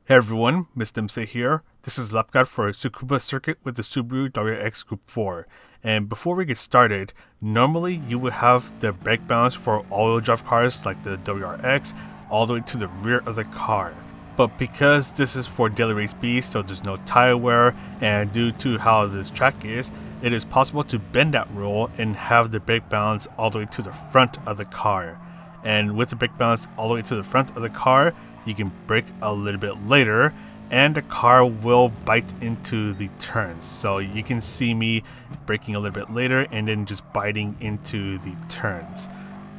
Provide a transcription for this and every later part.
Hey everyone, Mr. Dempsey here. This is lap guide for Tsukuba Circuit with the Subaru WRX Gr. And before we get started, normally you would have the brake balance for all-wheel drive cars like the WRX all the way to the rear of the car. But because this is for daily race B, so there's no tire wear, and due to how this track is, it is possible to bend that rule and have the brake balance all the way to the front of the car. And with the brake balance all the way to the front of the car, you can brake a little bit later and the car will bite into the turns. So you can see me braking a little bit later and then just biting into the turns.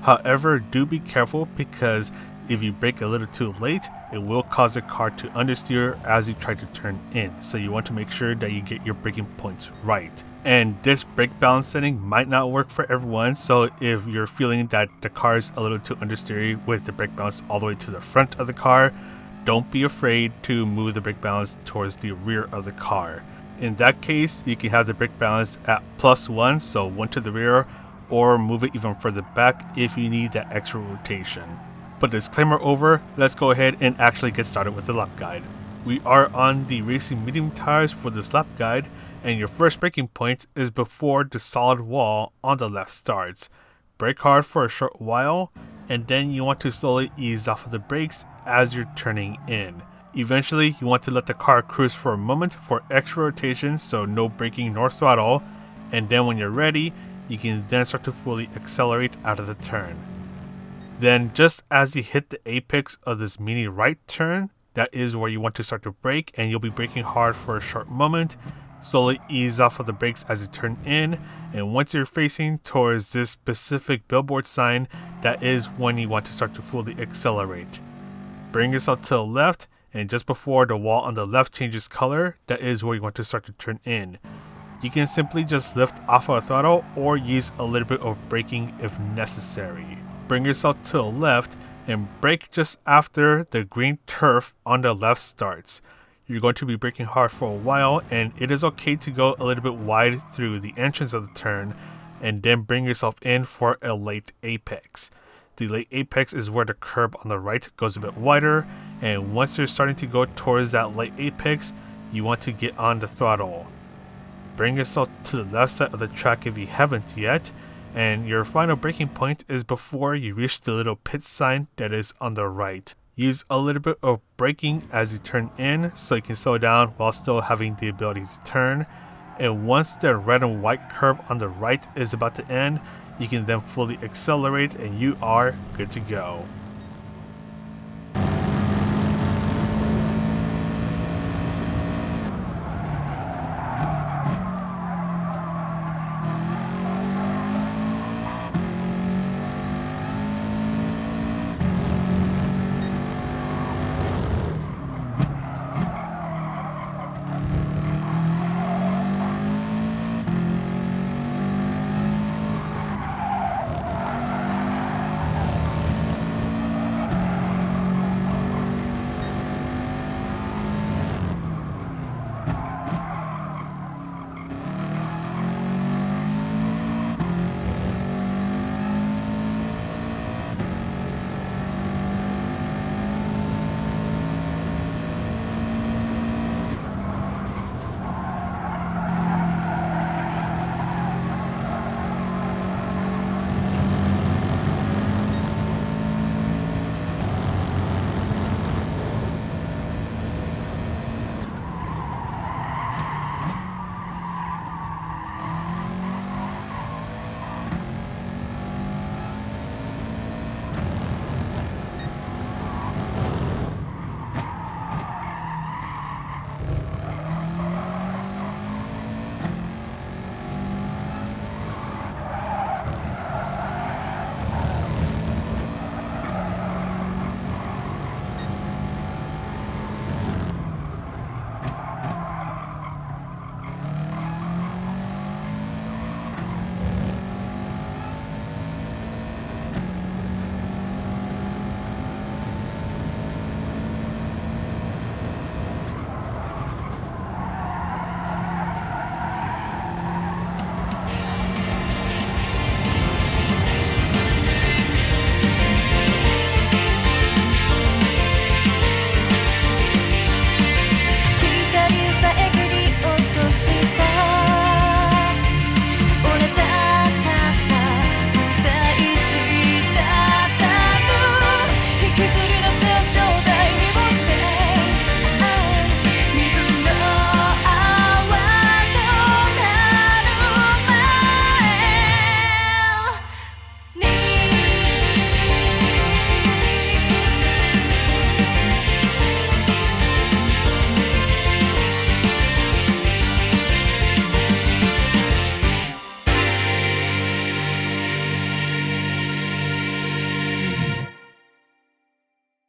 However, do be careful because if you brake a little too late, it will cause the car to understeer as you try to turn in. So you want to make sure that you get your braking points right. And this brake balance setting might not work for everyone. So if you're feeling that the car is a little too understeery with the brake balance all the way to the front of the car, don't be afraid to move the brake balance towards the rear of the car. In that case, you can have the brake balance at +1, so 1 to the rear, or move it even further back if you need that extra rotation. But disclaimer over, let's go ahead and actually get started with the lap guide. We are on the racing medium tires for this lap guide, and your first braking point is before the solid wall on the left starts. Brake hard for a short while, and then you want to slowly ease off of the brakes as you're turning in. Eventually, you want to let the car cruise for a moment for extra rotation, so no braking nor throttle, and then when you're ready, you can then start to fully accelerate out of the turn. Then just as you hit the apex of this mini right turn, that is where you want to start to brake, and you'll be braking hard for a short moment. Slowly ease off of the brakes as you turn in, and once you're facing towards this specific billboard sign, that is when you want to start to fully accelerate. Bring yourself to the left, and just before the wall on the left changes color, that is where you want to start to turn in. You can simply just lift off of the throttle or use a little bit of braking if necessary. Bring yourself to the left and brake just after the green turf on the left starts. You're going to be braking hard for a while, and it is okay to go a little bit wide through the entrance of the turn and then bring yourself in for a late apex. The late apex is where the curb on the right goes a bit wider, and once you're starting to go towards that late apex, you want to get on the throttle. Bring yourself to the left side of the track if you haven't yet, and your final braking point is before you reach the little pit sign that is on the right. Use a little bit of braking as you turn in so you can slow down while still having the ability to turn. And once the red and white curb on the right is about to end, you can then fully accelerate and you are good to go.